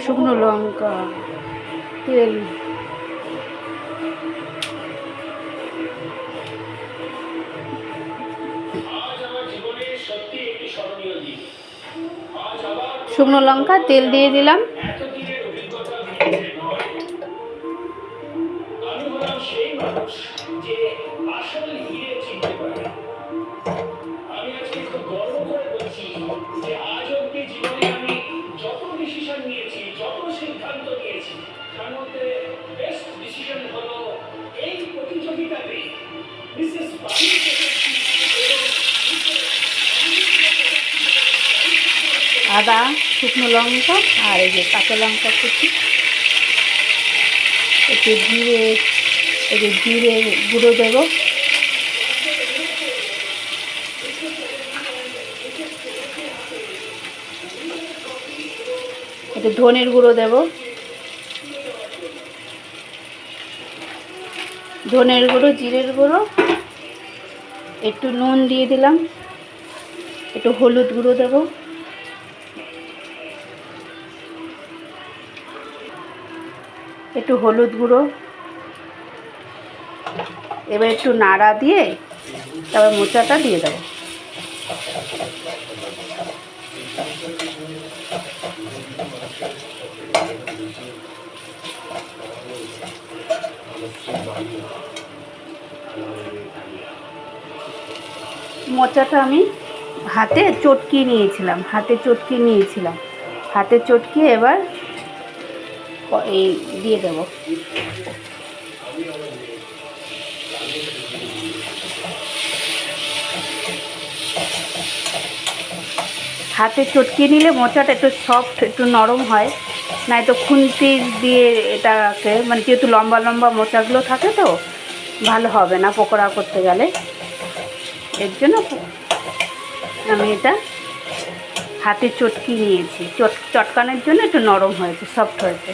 শুকনো লঙ্কা, তেল, শুকনো লঙ্কা তেল দিয়ে দিলাম। আদা, শুকনো লঙ্কা আর এই যে কাঁচা লঙ্কা কুচি, একটু জিরে, এই যে জিরে গুঁড়ো দেবো, একটু ধনের গুঁড়ো দেবো, ধনের গুঁড়ো, জিরের গুঁড়ো, একটু নুন দিয়ে দিলাম, একটু হলুদ গুঁড়ো দেবো, একটু হলুদ গুঁড়ো। এবার একটু নাড়া দিয়ে তারপর মোচাটা দিয়ে দেবো। মোচাটা আমি হাতে চটকিয়ে নিয়েছিলাম, হাতে চটকিয়ে এবার এই দিয়ে দেবো। হাতে চটকিয়ে নিলে মোচাটা একটু সফট, একটু নরম হয়, নয়তো খুন্তি দিয়ে এটাকে, মানে যেহেতু লম্বা লম্বা মোচাগুলো থাকে তো ভালো হবে না পকোড়া করতে গেলে, এর জন্য আমি এটা হাতে চটকিয়ে নিয়েছি। চটকানোর জন্য একটু নরম হয়েছে, সফট হয়েছে।